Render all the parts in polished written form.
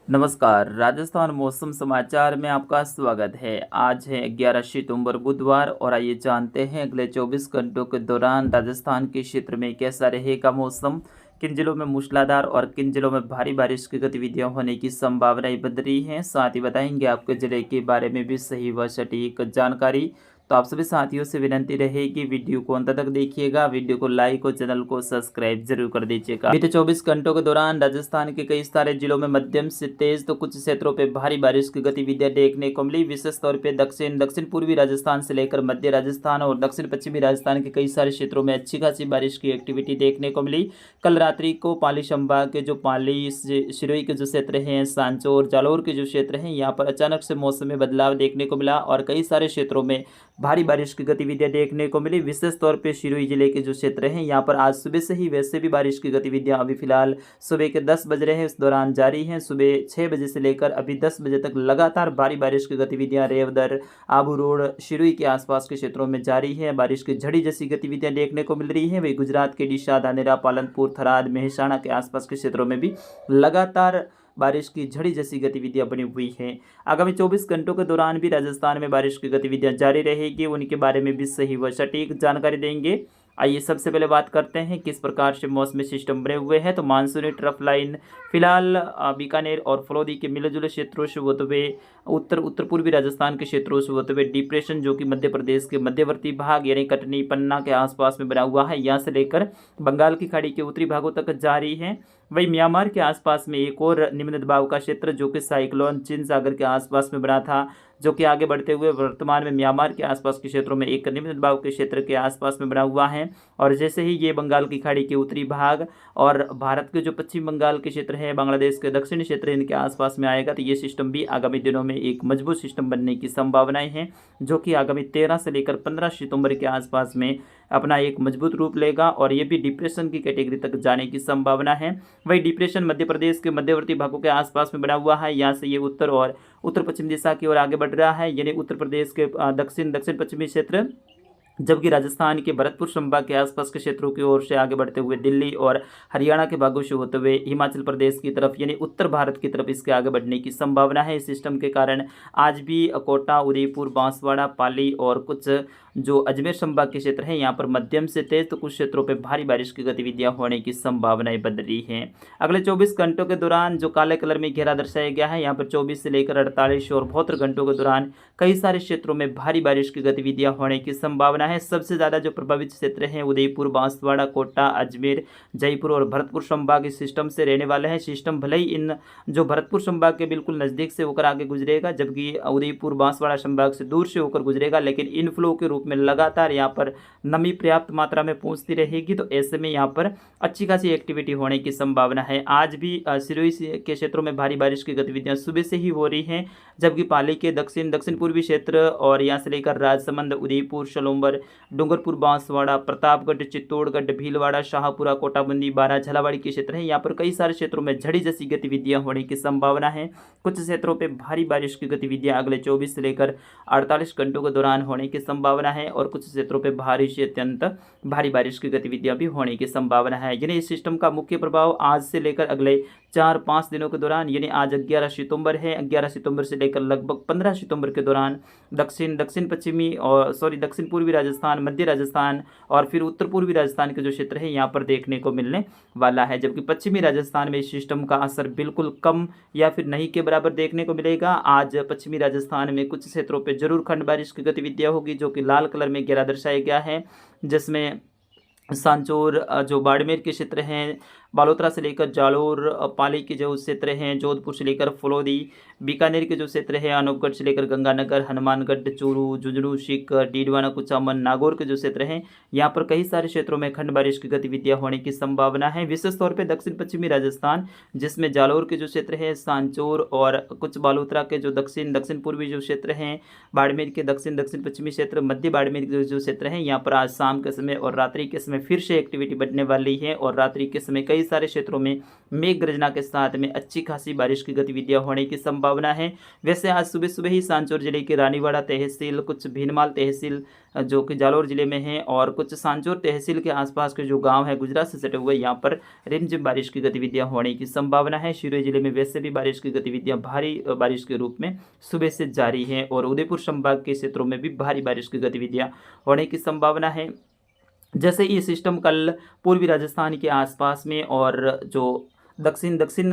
नमस्कार, राजस्थान मौसम समाचार में आपका स्वागत है। आज है 11 सितंबर बुधवार और आइए जानते हैं अगले 24 घंटों के दौरान राजस्थान के क्षेत्र में कैसा रहेगा मौसम, किन जिलों में मूसलाधार और किन जिलों में भारी बारिश की गतिविधियां होने की संभावनाएं बन रही हैं। साथ ही बताएंगे आपके जिले के बारे में भी सही व सटीक जानकारी। तो आप सभी साथियों से विनती रहेगी वीडियो को अंत तक देखिएगा, वीडियो को लाइक और चैनल को सब्सक्राइब जरूर कर दीजिएगा। बीते 24 घंटों के दौरान राजस्थान के कई सारे जिलों में मध्यम से तेज तो कुछ क्षेत्रों पे भारी बारिश की गतिविधियां देखने को मिली। विशेष तौर पे दक्षिण पूर्वी राजस्थान से लेकर मध्य राजस्थान और दक्षिण पश्चिमी राजस्थान के कई सारे क्षेत्रों में अच्छी खासी बारिश की एक्टिविटी देखने को मिली। कल रात्रि को पाली संभाग के जो पाली सिरोही के जो क्षेत्र हैं, सांचौर जालौर के जो क्षेत्र हैं, यहाँ पर अचानक से मौसम में बदलाव देखने को मिला और कई सारे क्षेत्रों में भारी बारिश की गतिविधियां देखने को मिली। विशेष तौर पे सिरोही जिले के जो क्षेत्र हैं, यहाँ पर आज सुबह से ही वैसे भी बारिश की गतिविधियां अभी फिलहाल सुबह के 10 बज रहे हैं उस दौरान जारी हैं। सुबह 6 बजे से लेकर अभी 10 बजे तक लगातार भारी बारिश की गतिविधियां रेवदर, आबू रोड, सिरोही के आसपास के क्षेत्रों में जारी है। बारिश की झड़ी जैसी गतिविधियां देखने को मिल रही है। वही गुजरात के डीसा, धानेरा, पालनपुर, थराद, मेहसाणा के आसपास के क्षेत्रों में भी लगातार बारिश की झड़ी जैसी गतिविधियां बनी हुई हैं। आगामी 24 घंटों के दौरान भी राजस्थान में बारिश की गतिविधियां जारी रहेगी, उनके बारे में भी सही व सटीक जानकारी देंगे। आइए सबसे पहले बात करते हैं किस प्रकार से मौसमी सिस्टम बने हुए हैं। तो मानसूनी ट्रफ लाइन फिलहाल बीकानेर और फलोदी के मिले जुले क्षेत्रों से होते हुए उत्तर पूर्वी राजस्थान के क्षेत्रों से होते हुए डिप्रेशन जो कि मध्य प्रदेश के मध्यवर्ती भाग यानी कटनी, पन्ना के आसपास में बना हुआ है, यहाँ से लेकर बंगाल की खाड़ी के उत्तरी भागों तक जारी है। वही म्यांमार के आसपास में एक और निम्न दबाव का क्षेत्र जो कि साइक्लोन चिन सागर के आसपास में बना था, जो कि आगे बढ़ते हुए वर्तमान में म्यांमार के आसपास के क्षेत्रों में एक निम्न दबाव के क्षेत्र के आसपास में बना हुआ है। और जैसे ही ये बंगाल की खाड़ी के उत्तरी भाग और भारत के जो पश्चिम बंगाल के क्षेत्र है, बांग्लादेश के दक्षिणी क्षेत्र इनके आसपास में आएगा, तो ये सिस्टम भी आगामी दिनों में एक मजबूत सिस्टम बनने की संभावनाएं हैं, जो कि आगामी 13 से लेकर 15 सितंबर के आसपास में अपना एक मजबूत रूप लेगा और ये भी डिप्रेशन की कैटेगरी तक जाने की संभावना है। वही डिप्रेशन मध्य प्रदेश के मध्यवर्ती भागों के आसपास में बना हुआ है, यहाँ से ये उत्तर और उत्तर पश्चिम दिशा की ओर आगे बढ़ रहा है, यानी उत्तर प्रदेश के दक्षिण पश्चिमी क्षेत्र, जबकि राजस्थान के भरतपुर संभाग के आसपास के क्षेत्रों की ओर से आगे बढ़ते हुए दिल्ली और हरियाणा के भागों से होते हुए हिमाचल प्रदेश की तरफ यानी उत्तर भारत की तरफ इसके आगे बढ़ने की संभावना है। इस सिस्टम के कारण आज भी कोटा, उदयपुर, बांसवाड़ा, पाली और कुछ जो अजमेर संभाग के क्षेत्र हैं, यहाँ पर मध्यम से तेज तो कुछ क्षेत्रों पर भारी बारिश की गतिविधियां होने की संभावनाएं बन रही हैं। अगले 24 घंटों के दौरान जो काले कलर में घेरा दर्शाया गया है, यहाँ पर 24 से लेकर 48 और 72 घंटों के दौरान कई सारे क्षेत्रों में भारी बारिश की गतिविधियां होने की संभावना है। सबसे ज़्यादा जो प्रभावित क्षेत्र हैं उदयपुर, बांसवाड़ा, कोटा, अजमेर, जयपुर और भरतपुर संभाग इस सिस्टम से रहने वाले हैं। सिस्टम भले ही इन जो भरतपुर संभाग के बिल्कुल नज़दीक से होकर आगे गुजरेगा, जबकि उदयपुर, बांसवाड़ा संभाग से दूर से होकर गुजरेगा, लेकिन इनफ्लो के रूप में लगातार यहाँ पर नमी पर्याप्त मात्रा में पहुँचती रहेगी। तो ऐसे में यहाँ पर अच्छी खासी एक्टिविटी होने की संभावना है। आज भी सिरोही के क्षेत्रों में भारी बारिश की गतिविधियाँ सुबह से ही हो रही हैं, जबकि पाली के दक्षिण पूर्वी क्षेत्र और यहाँ से लेकर राजसमंद, उदयपुर, सलोम्बर, डूंगरपुर, बांसवाड़ा, प्रतापगढ़, चित्तौड़गढ़, भीलवाड़ा, शाहपुरा, कोटाबंदी, बारा, झालावाड़ी के क्षेत्र हैं, यहाँ पर कई सारे क्षेत्रों में झड़ी जैसी गतिविधियां होने की संभावना है। कुछ क्षेत्रों पे भारी बारिश की गतिविधियां अगले 24 से लेकर 48 घंटों के दौरान होने की संभावना है और कुछ क्षेत्रों पे भारी से अत्यंत भारी बारिश की गतिविधियां भी होने की संभावना है। यानी इस सिस्टम का मुख्य प्रभाव आज से लेकर अगले 4-5 दिनों के दौरान, यानी आज 11 सितंबर है, 11 सितंबर से लेकर लगभग 15 सितंबर के दौरान दक्षिण पूर्वी राजस्थान, मध्य राजस्थान और फिर उत्तर पूर्वी राजस्थान के जो क्षेत्र है यहाँ पर देखने को मिलने वाला है। जबकि पश्चिमी राजस्थान में इस सिस्टम का असर बिल्कुल कम या फिर नहीं के बराबर देखने को मिलेगा। आज पश्चिमी राजस्थान में कुछ क्षेत्रों पर जरूर खंड बारिश की गतिविधियां होगी, जो कि लाल कलर में घेरा दर्शाया गया है, जिसमें सांचौर जो बाड़मेर के क्षेत्र हैं, बालोतरा से लेकर जालोर, पाली के जो क्षेत्र हैं, जोधपुर से लेकर फलोदी, बीकानेर के जो क्षेत्र है, अनूपगढ़ से लेकर गंगानगर, हनुमानगढ़, चूरू, झुंझुनू, सीकर, डीडवाना, कुचामन, नागौर के जो क्षेत्र हैं, यहाँ पर कई सारे क्षेत्रों में खंड बारिश की गतिविधियां होने की संभावना है। विशेष तौर पर दक्षिण पश्चिमी राजस्थान, जिसमें जालोर के जो क्षेत्र है, सांचौर और कुछ बालोतरा के जो दक्षिण पूर्वी जो क्षेत्र हैं, बाड़मेर के दक्षिण पश्चिमी क्षेत्र, मध्य बाड़मेर के जो क्षेत्र हैं, यहाँ पर आज शाम के समय और रात्रि के समय फिर से एक्टिविटी बढ़ने वाली है और रात्रि के समय कई कई सारे क्षेत्रों में मेघ गर्जना के साथ में अच्छी खासी बारिश की गतिविधियां होने की संभावना है। वैसे आज सुबह सुबह ही सांचौर जिले के रानीवाड़ा तहसील, कुछ भीनमाल तहसील जो कि जालौर जिले में है, और कुछ सांचौर तहसील के आसपास के जो गांव है गुजरात से सटे हुए, यहाँ पर रिमझिम बारिश की गतिविधियां होने की संभावना है। शिरोई जिले में वैसे भी बारिश की गतिविधियां भारी बारिश के रूप में सुबह से जारी है, और उदयपुर संभाग के क्षेत्रों में भी भारी बारिश की गतिविधियां होने की संभावना है। जैसे ये सिस्टम कल पूर्वी राजस्थान के आसपास में और जो दक्षिण दक्षिण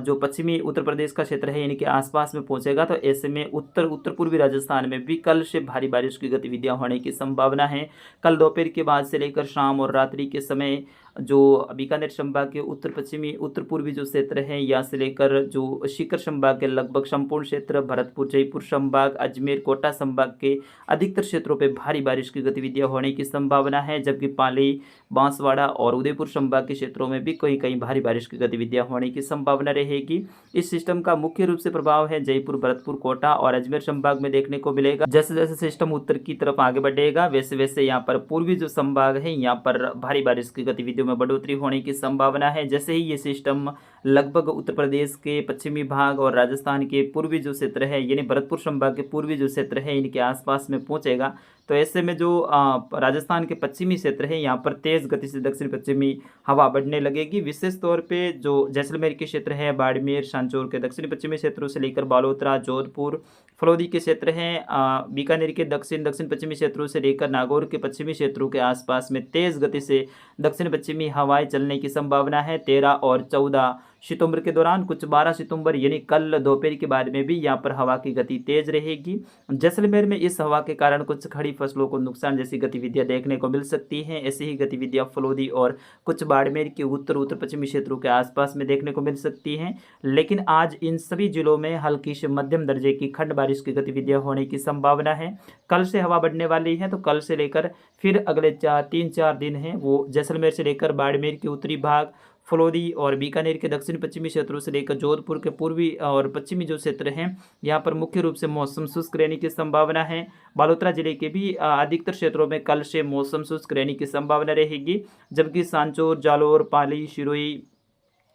जो पश्चिमी उत्तर प्रदेश का क्षेत्र है इनके आसपास में पहुंचेगा, तो ऐसे में उत्तर पूर्वी राजस्थान में भी कल से भारी बारिश की गतिविधियां होने की संभावना है। कल दोपहर के बाद से लेकर शाम और रात्रि के समय जो बीकानेर संभाग के उत्तर पश्चिमी उत्तर पूर्वी जो क्षेत्र है, यहाँ से लेकर जो सीकर संभाग के लगभग संपूर्ण क्षेत्र, भरतपुर जयपुर संभाग, अजमेर कोटा संभाग के अधिकतर क्षेत्रों पे भारी बारिश की गतिविधियां होने की संभावना है, जबकि पाली, बांसवाड़ा और उदयपुर संभाग के क्षेत्रों में भी कहीं कहीं भारी बारिश की गतिविधियां होने की संभावना रहेगी। इस सिस्टम का मुख्य रूप से प्रभाव है जयपुर, भरतपुर, कोटा और अजमेर संभाग में देखने को मिलेगा। जैसे जैसे सिस्टम उत्तर की तरफ आगे बढ़ेगा, वैसे वैसे यहाँ पर पूर्वी जो संभाग है यहाँ पर भारी बारिश की गतिविधियों में बढ़ोतरी होने की संभावना है। जैसे ही ये सिस्टम लगभग उत्तर प्रदेश के पश्चिमी भाग और राजस्थान के पूर्वी जो क्षेत्र है, यानी भरतपुर संभाग के पूर्वी जो क्षेत्र है, इनके आसपास में पहुंचेगा, तो ऐसे में जो राजस्थान के पश्चिमी क्षेत्र है यहाँ पर तेज गति से दक्षिण पश्चिमी हवा बढ़ने लगेगी। विशेष तौर पे जो जैसलमेर के क्षेत्र है, बाड़मेर, सांचौर के दक्षिण पश्चिमी क्षेत्रों से लेकर बालोतरा, जोधपुर, फलौदी के क्षेत्र हैं, बीकानेर के दक्षिण पश्चिमी क्षेत्रों से लेकर नागौर के पश्चिमी क्षेत्रों के आसपास में तेज गति से दक्षिण पश्चिमी हवाएं चलने की संभावना है। 13 और 14 सितंबर के दौरान, कुछ 12 सितंबर यानी कल दोपहर के बाद में भी यहाँ पर हवा की गति तेज रहेगी। जैसलमेर में इस हवा के कारण कुछ खड़ी फसलों को नुकसान जैसी गतिविधियां देखने को मिल सकती हैं। ऐसी ही गतिविधियां फलौदी और कुछ बाड़मेर के उत्तर पश्चिमी क्षेत्रों के आसपास में देखने को मिल सकती हैं। लेकिन आज इन सभी जिलों में हल्की से मध्यम दर्जे की खंड बारिश की गतिविधियां होने की संभावना है। कल से हवा बढ़ने वाली है, तो कल से लेकर फिर अगले 3-4 दिन हैं वो जैसलमेर से लेकर बाड़मेर के उत्तरी भाग, फलौदी और बीकानेर के दक्षिण पश्चिमी क्षेत्रों से लेकर जोधपुर के पूर्वी और पश्चिमी जो क्षेत्र हैं यहाँ पर मुख्य रूप से मौसम शुष्क रहने की संभावना है। बालोतरा जिले के भी अधिकतर क्षेत्रों में कल से मौसम शुष्क रहने की संभावना रहेगी, जबकि सांचौर, जालौर, पाली, सिरोही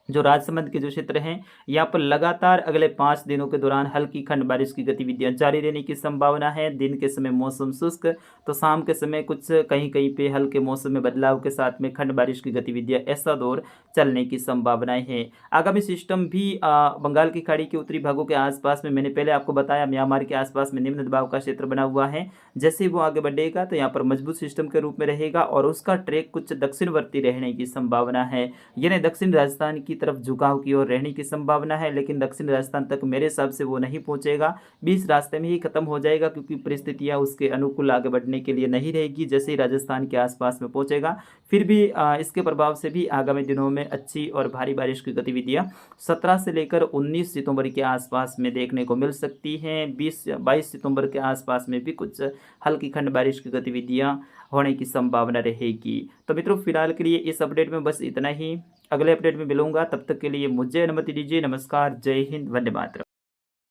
जो राजसमंद के जो क्षेत्र हैं यहाँ पर लगातार अगले 5 दिनों के दौरान हल्की खंड बारिश की गतिविधियां जारी रहने की संभावना है। दिन के समय मौसम शुष्क, तो शाम के समय कुछ कहीं कहीं पे हल्के मौसम में बदलाव के साथ में खंड बारिश की गतिविधियां ऐसा दौर चलने की संभावनाएं हैं। आगामी सिस्टम भी बंगाल की खाड़ी के उत्तरी भागों के आसपास में, मैंने पहले आपको बताया म्यांमार के आसपास में निम्न दबाव का क्षेत्र बना हुआ है। जैसे ही वो आगे बढ़ेगा तो यहाँ पर मजबूत सिस्टम के रूप में रहेगा और उसका ट्रैक कुछ दक्षिणवर्ती रहने की संभावना है, यानी दक्षिण राजस्थान की तरफ झुकाव की ओर रहने की संभावना है। लेकिन दक्षिण राजस्थान तक मेरे हिसाब से वो नहीं पहुंचेगा, बीच रास्ते में ही खत्म हो जाएगा, क्योंकि परिस्थितियां उसके अनुकूल आगे बढ़ने के लिए नहीं रहेगी। जैसे ही राजस्थान के आसपास में पहुंचेगा, फिर भी इसके प्रभाव से भी आगामी दिनों में अच्छी और भारी बारिश की गतिविधियां 17 से लेकर 19 सितंबर के आसपास में देखने को मिल सकती हैं। 22 सितंबर के आसपास में भी कुछ हल्की खंड बारिश की गतिविधियां होने की संभावना रहेगी। तो मित्रों, फिलहाल के लिए इस अपडेट में बस इतना ही। अगले अपडेट में मिलूंगा, तब तक के लिए मुझे अनुमति दीजिए। नमस्कार, जय हिंद, वंदे मातरम।